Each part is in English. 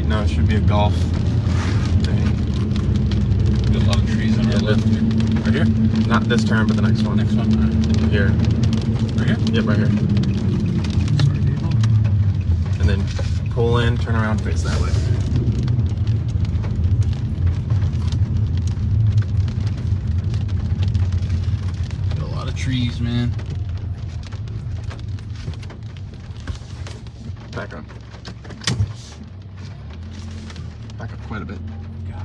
No, it should be a golf thing. Got a lot of trees on our left here. Right here? Not this turn, but the next one. Next one. All right. Here. Right here? Yep, right here. Sorry, people. And then pull in, turn around, face that way. Got a lot of trees, man. Back up. Back up quite a bit. Yeah.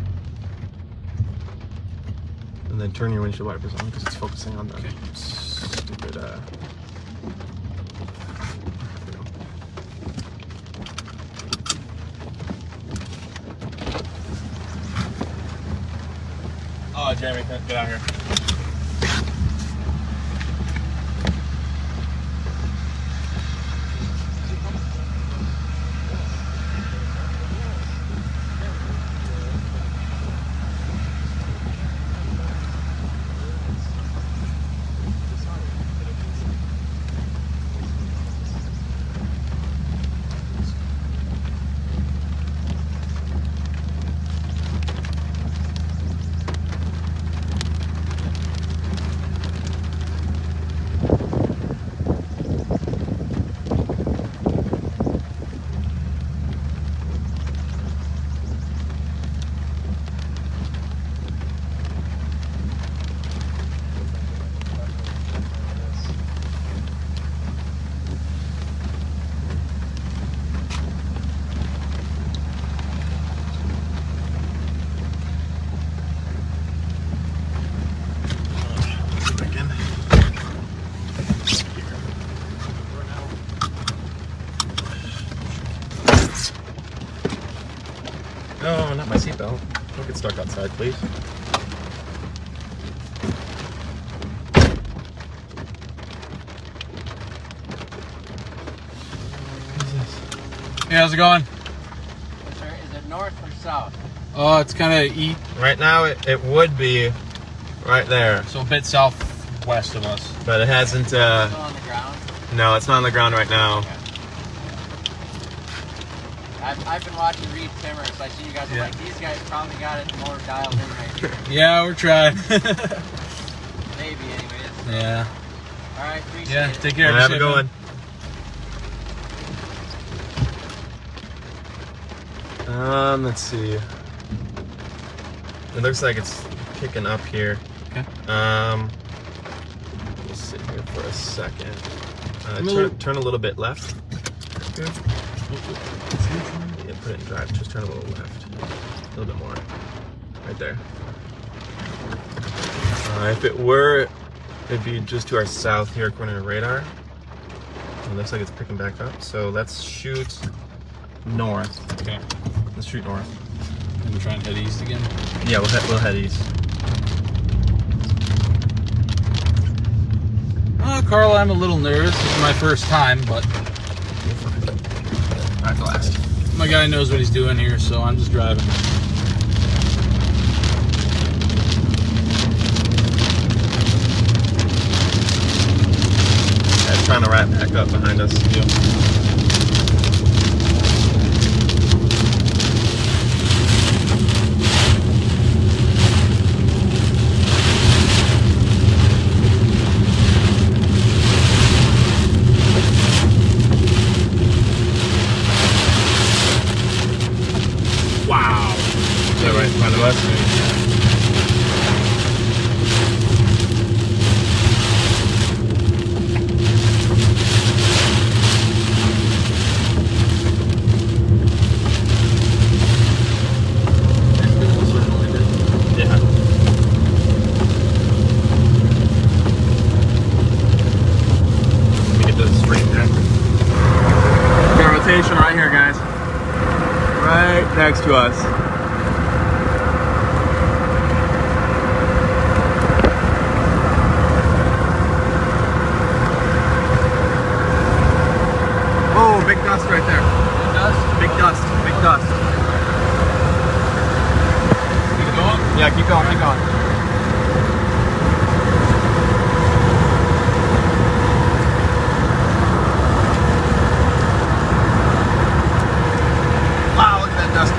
And then turn your windshield wipers on because it's focusing on the Okay. stupid, Oh, Jeremy, get out here. No, not my seatbelt. Don't get stuck outside, please. Hey, how's it going? Is it north or south? Oh, it's kind of east, Right now, it would be right there, so a bit southwest of us. but it hasn't. Still on the ground? No, it's not on the ground right now. I've been watching Reed Timmer, so I see you guys. I'm Yeah. like, these guys probably got it more dialed in right here. Yeah, we're trying. Maybe, anyways. Yeah. All right, appreciate Yeah, it. take care. Have Be a safe, good man. one. Let's see. It looks like it's picking up here. Okay. We'll sit here for a second. little- Turn a little bit left. Yeah, put it in drive. Just turn a little left. A little bit more. Right there. If it were, it'd be just to our south here according to radar. It looks like it's picking back up. So let's shoot north. Okay. Let's shoot north. And we're trying to head east again. Yeah, we'll head east. Carl, I'm a little nervous. This is my first time, but Alright, blast. my guy knows what he's doing here, so I'm just driving. Yeah, it's trying to wrap back up behind us. Wow. Is that right in front of us? Yeah. Let me get this straight there. Got rotation right here, guys. Right next to us. Oh, big dust right there. Big dust. Big dust. Keep going. Yeah, keep going, keep going. Wow, look at that dust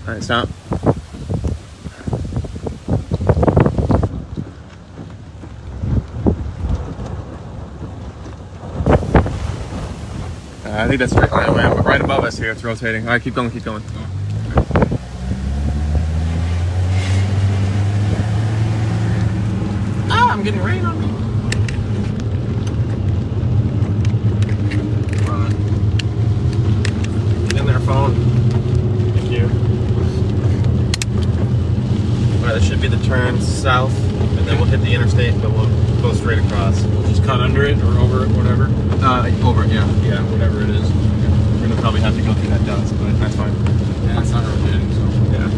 All right, stop. I think that's right above us here. It's rotating. All right, keep going, keep going. Ah, I'm getting rain on me. Come on. Get in there, phone. Thank you. All right, this should be the turn south, and then we'll hit the interstate, but we'll go straight across. We'll just cut under it or over it, whatever. Over, yeah. Yeah, whatever it is. We're gonna probably have to go through that dust, but that's fine. Yeah, it's not rotating, so. Yeah.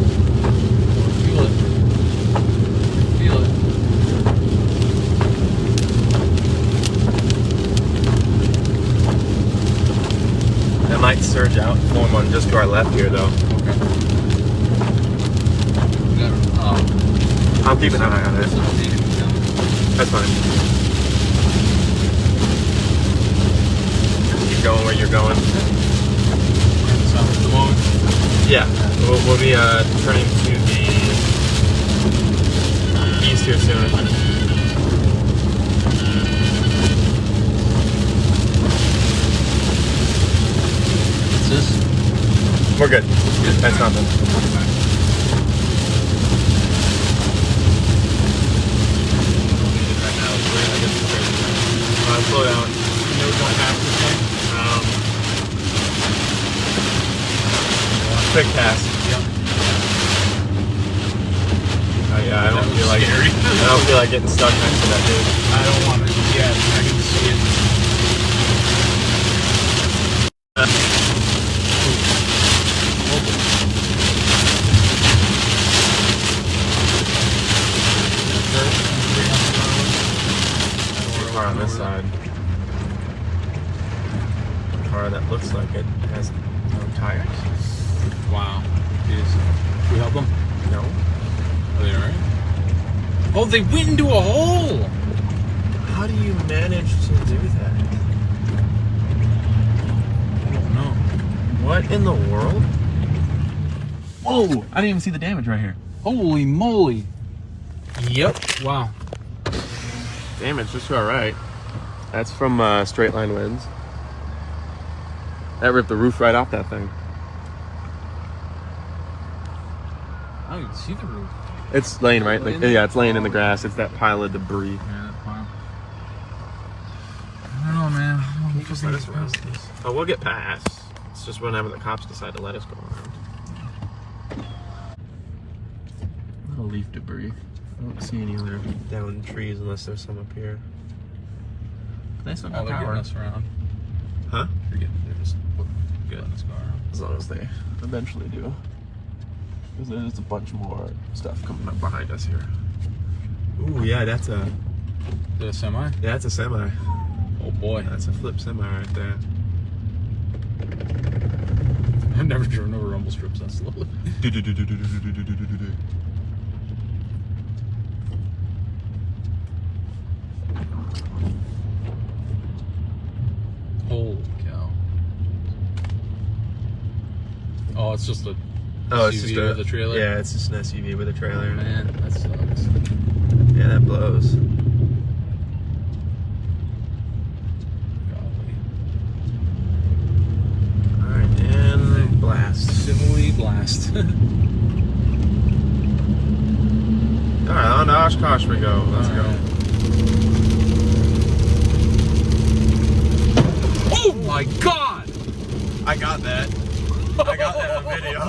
Feel it. Feel it. That might surge out, form one just to our left here, though. Okay. We got I'm keeping an eye on it. That's fine. Keep going where you're going. south at the moment. Yeah, we'll be turning to the east here soon. What's this? We're good. That's nothing. Slow down. You know what happens today? Quick pass. Yep. Yeah, I don't That was feel like scary. I don't feel like getting stuck next to that dude. I don't want to. Yeah, I can see it. Car on this side. A car that looks like it has no tires. Wow. Jeez. Should we help them? No. Are they alright? Oh, they went into a hole! How do you manage to do that? I don't know. What in the world? Whoa! I didn't even see the damage right here. Holy moly! Yep. Wow. Damage just to our right. That's from straight line winds. That ripped the roof right off that thing. I don't even see the roof. It's laying right. Like, yeah, it's laying in the grass. It's that pile of debris. Yeah, wow. I don't know, man. I don't know if Just I let can us around. Oh, we'll get past. It's just whenever the cops decide to let us go around. Little leaf debris. I don't see any other downed trees unless there's some up here. Nice Oh, little they're getting tower. us around. Huh? They're just letting us go around. As long as they eventually do. Because there's a bunch more stuff coming up behind us here. Ooh, yeah, that's a The semi? semi. Oh boy. That's a flip semi right there. I've never driven over rumble strips that slowly. Holy cow. Oh, it's just a Oh, it's SUV just with a trailer? Yeah, it's just an SUV with a trailer. Man, that sucks. Yeah, that blows. Golly. All right, and blast. Simile blast. All right, on to Oshkosh we go. Let's go. Oh my god! I got that. I got that on video.